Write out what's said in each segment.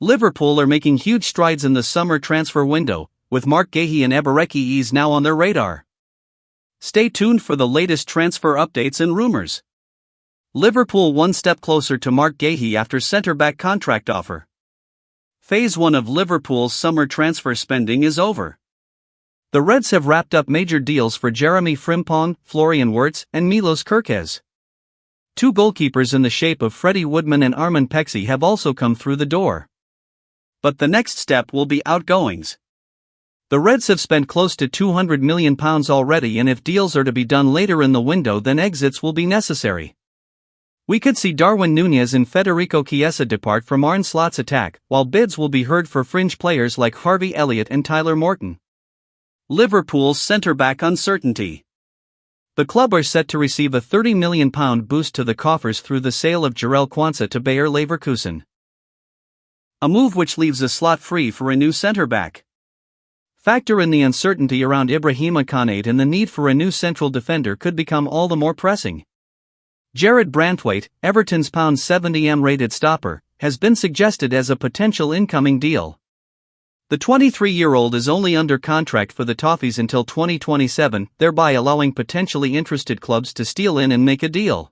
Liverpool are making huge strides in the summer transfer window, with Marc Guehi and Eberechi Eze now on their radar. Stay tuned for the latest transfer updates and rumors. Liverpool one step closer to Marc Guehi after centre-back contract offer. Phase 1 of Liverpool's summer transfer spending is over. The Reds have wrapped up major deals for Jeremy Frimpong, Florian Wirtz, and Milos Kerkez. Two goalkeepers in the shape of Freddie Woodman and Armin Pexi have also come through the door. But the next step will be outgoings. The Reds have spent close to £200 million already, and if deals are to be done later in the window, then exits will be necessary. We could see Darwin Núñez and Federico Chiesa depart from Arne Slot's attack, while bids will be heard for fringe players like Harvey Elliott and Tyler Morton. Liverpool's centre-back uncertainty. The club are set to receive a £30 million boost to the coffers through the sale of Jurgen Klopp to Bayer Leverkusen. A move which leaves a slot free for a new centre-back. Factor in the uncertainty around Ibrahima Konate, and the need for a new central defender could become all the more pressing. Jarrad Branthwaite, Everton's £70m rated stopper, has been suggested as a potential incoming deal. The 23-year-old is only under contract for the Toffees until 2027, thereby allowing potentially interested clubs to steal in and make a deal.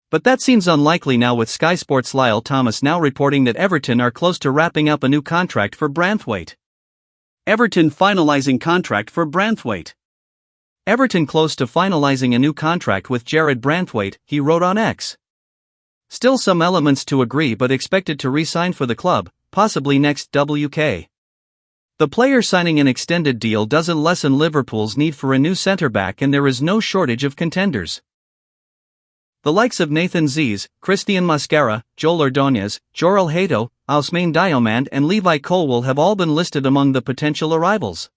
But that seems unlikely now, with Sky Sports' Lyle Thomas now reporting that Everton are close to wrapping up a new contract for Branthwaite. Everton finalizing contract for Branthwaite. Everton close to finalizing a new contract with Jarrad Branthwaite, he wrote on X. Still some elements to agree, but expected to re-sign for the club, possibly next WK. The player signing an extended deal doesn't lessen Liverpool's need for a new centre-back, and there is no shortage of contenders. The likes of Nathan Ziz, Christian Mascara, Joel Ordonez, Jorel Hato, Ousmane Diomande and Levi Colwill have all been listed among the potential arrivals.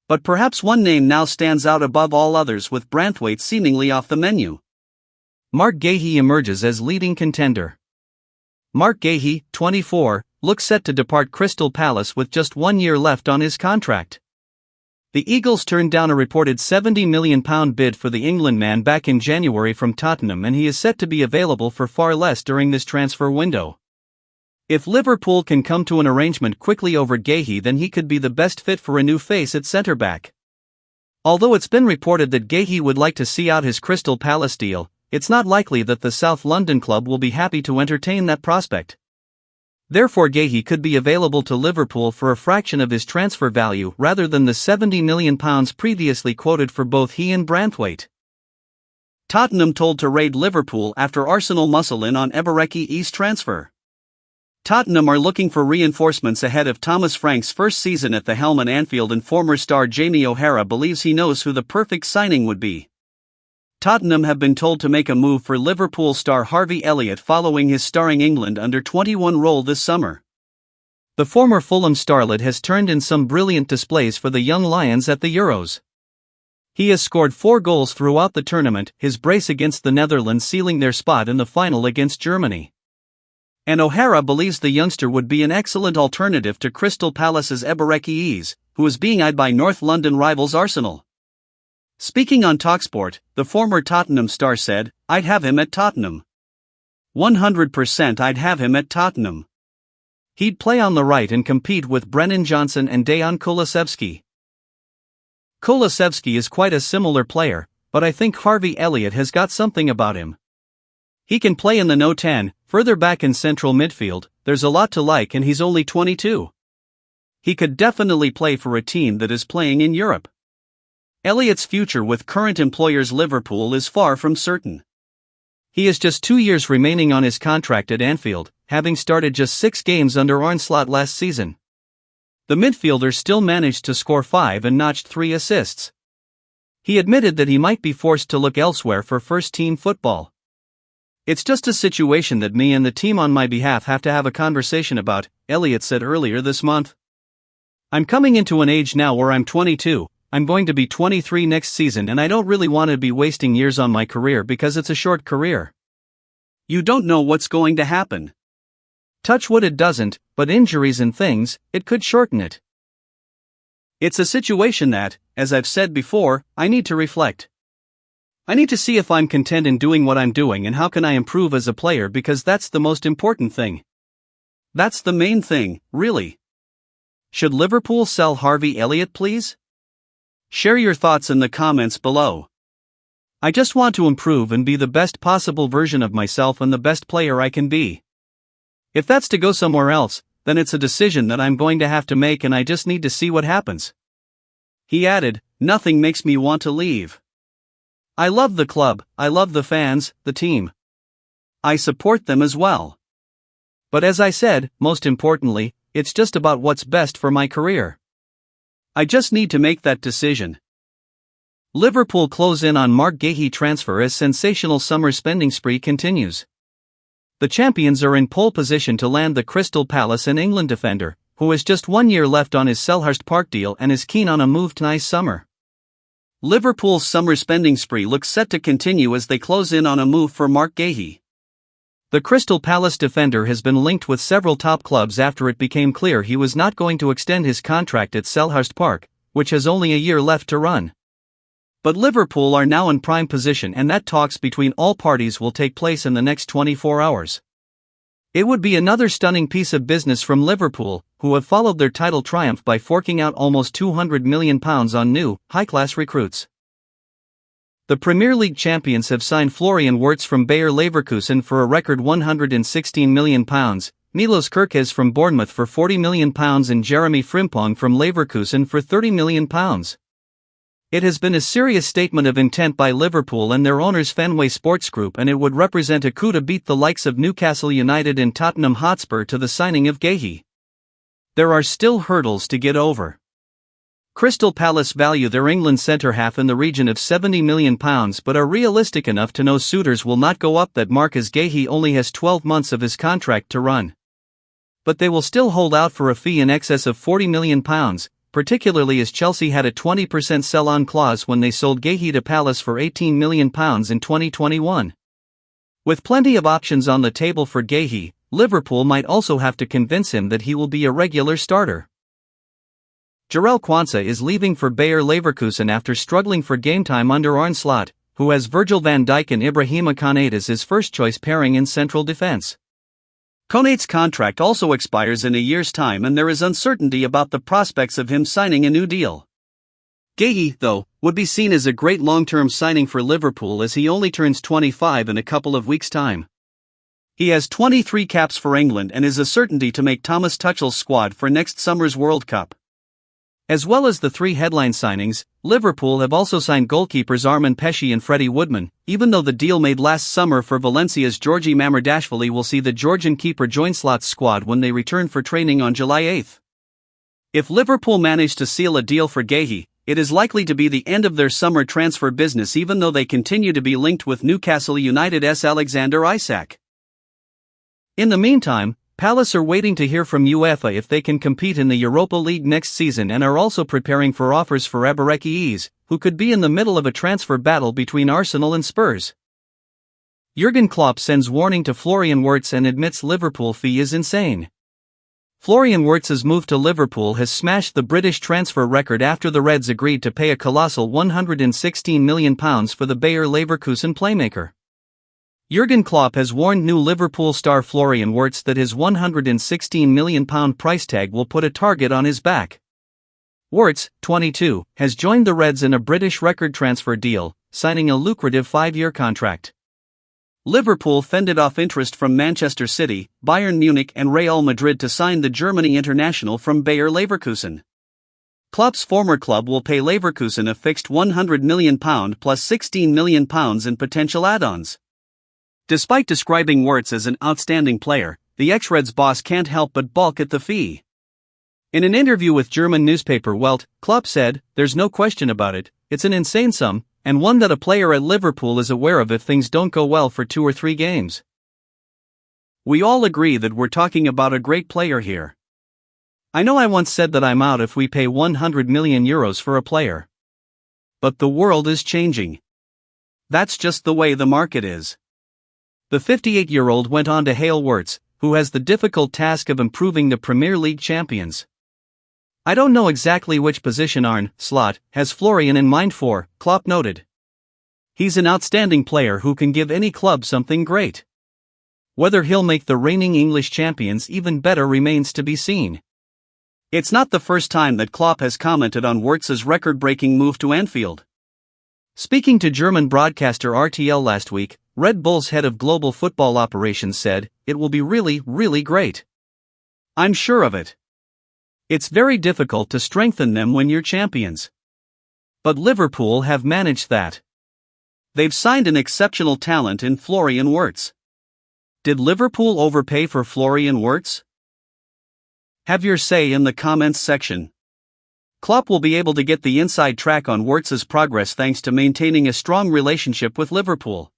But perhaps one name now stands out above all others, with Branthwaite seemingly off the menu. Marc Guehi emerges as leading contender. Marc Guehi, 24, looks set to depart Crystal Palace with just 1 year left on his contract. The Eagles turned down a reported £70 million bid for the England man back in January from Tottenham, and he is set to be available for far less during this transfer window. If Liverpool can come to an arrangement quickly over Guehi, then he could be the best fit for a new face at centre-back. Although it's been reported that Guehi would like to see out his Crystal Palace deal, it's not likely that the South London club will be happy to entertain that prospect. Therefore, Guehi could be available to Liverpool for a fraction of his transfer value rather than the £70 million previously quoted for both he and Branthwaite. Tottenham told to raid Liverpool after Arsenal muscle in on Eberechi Eze transfer. Tottenham are looking for reinforcements ahead of Thomas Frank's first season at the helm at Anfield, and former star Jamie O'Hara believes he knows who the perfect signing would be. Tottenham have been told to make a move for Liverpool star Harvey Elliott following his starring England under-21 role this summer. The former Fulham starlet has turned in some brilliant displays for the young Lions at the Euros. He has scored 4 goals throughout the tournament, his brace against the Netherlands sealing their spot in the final against Germany. And O'Hara believes the youngster would be an excellent alternative to Crystal Palace's Eberechi Eze, who is being eyed by North London rivals Arsenal. Speaking on TalkSport, the former Tottenham star said, "I'd have him at Tottenham. 100% I'd have him at Tottenham. He'd play on the right and compete with Brennan Johnson and Dejan Kulusevski. Kulusevski is quite a similar player, but I think Harvey Elliott has got something about him. He can play in the no 10, further back in central midfield, there's a lot to like, and he's only 22. He could definitely play for a team that is playing in Europe." Elliott's future with current employers Liverpool is far from certain. He has just 2 years remaining on his contract at Anfield, having started just 6 games under Arne Slot last season. The midfielder still managed to score 5 and notched 3 assists. He admitted that he might be forced to look elsewhere for first-team football. "It's just a situation that me and the team on my behalf have to have a conversation about," Elliott said earlier this month. "I'm coming into an age now where I'm 22, I'm going to be 23 next season, and I don't really want to be wasting years on my career because it's a short career. You don't know what's going to happen. Touch wood it doesn't, but injuries and things, it could shorten it. It's a situation that, as I've said before, I need to reflect. I need to see if I'm content in doing what I'm doing and how can I improve as a player, because that's the most important thing. That's the main thing, really. Should Liverpool sell Harvey Elliott, please? Share your thoughts in the comments below. I just want to improve and be the best possible version of myself and the best player I can be. If that's to go somewhere else, then it's a decision that I'm going to have to make and I just need to see what happens. He added, nothing makes me want to leave. I love the club, I love the fans, the team. I support them as well. But as I said, most importantly, it's just about what's best for my career. I just need to make that decision. Liverpool close in on Marc Guehi transfer as sensational summer spending spree continues. The champions are in pole position to land the Crystal Palace and England defender, who has just 1 year left on his Selhurst Park deal and is keen on a move to nice summer. Liverpool's summer spending spree looks set to continue as they close in on a move for Marc Guehi. The Crystal Palace defender has been linked with several top clubs after it became clear he was not going to extend his contract at Selhurst Park, which has only a year left to run. But Liverpool are now in prime position and that talks between all parties will take place in the next 24 hours. It would be another stunning piece of business from Liverpool, who have followed their title triumph by forking out almost £200 million on new, high-class recruits. The Premier League champions have signed Florian Wirtz from Bayer Leverkusen for a record £116 million, Milos Kerkez from Bournemouth for £40 million and Jeremy Frimpong from Leverkusen for £30 million. It has been a serious statement of intent by Liverpool and their owners Fenway Sports Group, and it would represent a coup to beat the likes of Newcastle United and Tottenham Hotspur to the signing of Guehi. There are still hurdles to get over. Crystal Palace value their England centre-half in the region of £70 million but are realistic enough to know suitors will not go up that mark as Guehi only has 12 months of his contract to run. But they will still hold out for a fee in excess of £40 million, particularly as Chelsea had a 20% sell-on clause when they sold Guehi to Palace for £18 million in 2021. With plenty of options on the table for Guehi, Liverpool might also have to convince him that he will be a regular starter. Jarell Quansah is leaving for Bayer Leverkusen after struggling for game time under Arne Slot, who has Virgil van Dijk and Ibrahima Konate as his first-choice pairing in central defense. Konate's contract also expires in a year's time and there is uncertainty about the prospects of him signing a new deal. Guehi, though, would be seen as a great long-term signing for Liverpool as he only turns 25 in a couple of weeks' time. He has 23 caps for England and is a certainty to make Thomas Tuchel's squad for next summer's World Cup. As well as the three headline signings, Liverpool have also signed goalkeepers Armin Pesci and Freddie Woodman, even though the deal made last summer for Valencia's Georgi Mamardashvili will see the Georgian keeper join Slot's squad when they return for training on July 8. If Liverpool manage to seal a deal for Guehi, it is likely to be the end of their summer transfer business even though they continue to be linked with Newcastle United's Alexander Isak. In the meantime, Palace are waiting to hear from UEFA if they can compete in the Europa League next season and are also preparing for offers for Eberechi Eze, who could be in the middle of a transfer battle between Arsenal and Spurs. Jurgen Klopp sends warning to Florian Wirtz and admits Liverpool fee is insane. Florian Wirtz's move to Liverpool has smashed the British transfer record after the Reds agreed to pay a colossal £116 million for the Bayer Leverkusen playmaker. Jurgen Klopp has warned new Liverpool star Florian Wirtz that his £116 million price tag will put a target on his back. Wirtz, 22, has joined the Reds in a British record transfer deal, signing a lucrative 5-year contract. Liverpool fended off interest from Manchester City, Bayern Munich and Real Madrid to sign the Germany international from Bayer Leverkusen. Klopp's former club will pay Leverkusen a fixed £100 million plus £16 million in potential add-ons. Despite describing Wirtz as an outstanding player, the ex-Reds boss can't help but balk at the fee. In an interview with German newspaper Welt, Klopp said, "There's no question about it, it's an insane sum, and one that a player at Liverpool is aware of if things don't go well for 2 or 3 games. We all agree that we're talking about a great player here. I know I once said that I'm out if we pay €100 million for a player. But the world is changing. That's just the way the market is." The 58-year-old went on to hail Wirtz, who has the difficult task of improving the Premier League champions. "I don't know exactly which position Arne Slot has Florian in mind for," Klopp noted. "He's an outstanding player who can give any club something great. Whether he'll make the reigning English champions even better remains to be seen. It's not the first time that Klopp has commented on Wirtz's record-breaking move to Anfield. Speaking to German broadcaster RTL last week, Red Bull's head of global football operations said, "It will be really, really great. I'm sure of it. It's very difficult to strengthen them when you're champions. But Liverpool have managed that. They've signed an exceptional talent in Florian Wirtz." Did Liverpool overpay for Florian Wirtz? Have your say in the comments section. Klopp will be able to get the inside track on Wirtz's progress thanks to maintaining a strong relationship with Liverpool.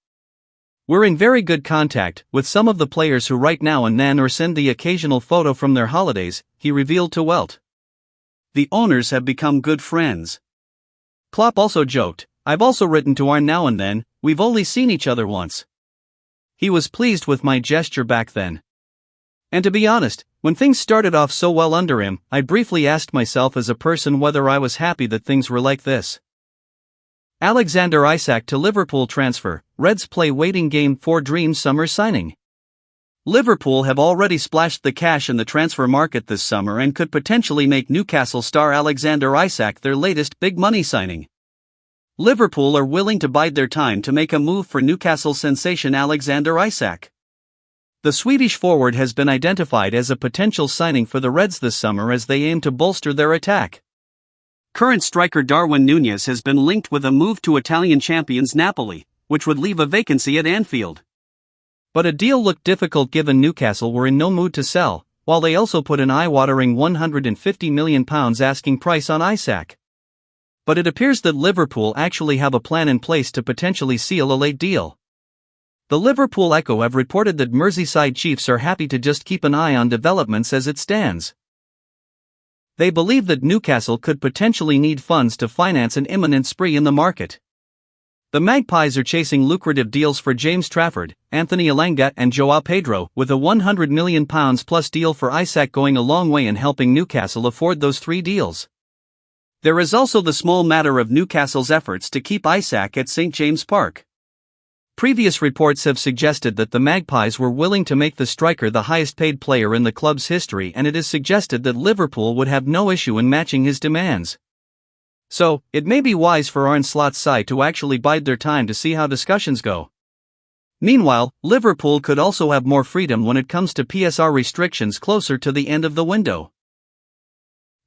"We're in very good contact with some of the players who write now and then or send the occasional photo from their holidays," he revealed to Welt. "The owners have become good friends." Klopp also joked, "I've also written to Arne now and then, we've only seen each other once. He was pleased with my gesture back then. And to be honest, when things started off so well under him, I briefly asked myself as a person whether I was happy that things were like this." Alexander Isak to Liverpool transfer, Reds play waiting game for dream summer signing. Liverpool have already splashed the cash in the transfer market this summer and could potentially make Newcastle star Alexander Isak their latest big money signing. Liverpool are willing to bide their time to make a move for Newcastle sensation Alexander Isak. The Swedish forward has been identified as a potential signing for the Reds this summer as they aim to bolster their attack. Current striker Darwin Núñez has been linked with a move to Italian champions Napoli, which would leave a vacancy at Anfield. But a deal looked difficult given Newcastle were in no mood to sell, while they also put an eye-watering £150 million asking price on Isak. But it appears that Liverpool actually have a plan in place to potentially seal a late deal. The Liverpool Echo have reported that Merseyside Chiefs are happy to just keep an eye on developments as it stands. They believe that Newcastle could potentially need funds to finance an imminent spree in the market. The Magpies are chasing lucrative deals for James Trafford, Anthony Elanga and Joao Pedro, with a £100 million plus deal for Isak going a long way in helping Newcastle afford those three deals. There is also the small matter of Newcastle's efforts to keep Isak at St James Park. Previous reports have suggested that the Magpies were willing to make the striker the highest-paid player in the club's history, and it is suggested that Liverpool would have no issue in matching his demands. So, it may be wise for Arne Slot's side to actually bide their time to see how discussions go. Meanwhile, Liverpool could also have more freedom when it comes to PSR restrictions closer to the end of the window.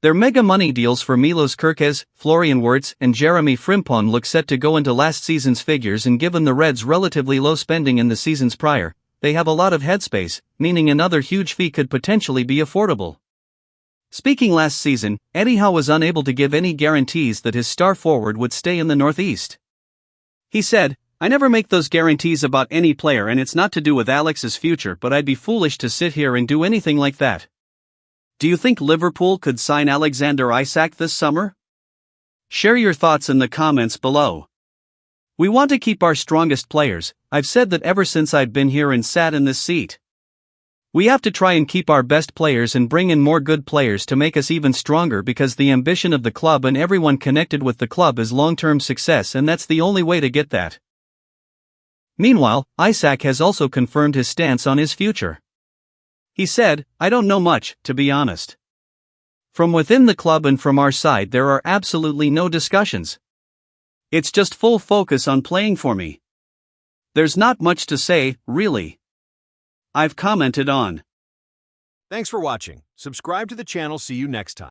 Their mega money deals for Milos Kerkez, Florian Wirtz, and Jeremy Frimpong look set to go into last season's figures, and given the Reds' relatively low spending in the seasons prior, they have a lot of headspace, meaning another huge fee could potentially be affordable. Speaking last season, Eddie Howe was unable to give any guarantees that his star forward would stay in the Northeast. He said, "I never make those guarantees about any player, and it's not to do with Alex's future, but I'd be foolish to sit here and do anything like that." Do you think Liverpool could sign Alexander Isak this summer? Share your thoughts in the comments below. "We want to keep our strongest players. I've said that ever since I've been here and sat in this seat. We have to try and keep our best players and bring in more good players to make us even stronger, because the ambition of the club and everyone connected with the club is long-term success, and that's the only way to get that." Meanwhile, Isak has also confirmed his stance on his future. He said, "I don't know much, to be honest. From within the club and from our side there are absolutely no discussions. It's just full focus on playing for me. There's not much to say, really. I've commented on." Thanks for watching. Subscribe to the channel. See you next time.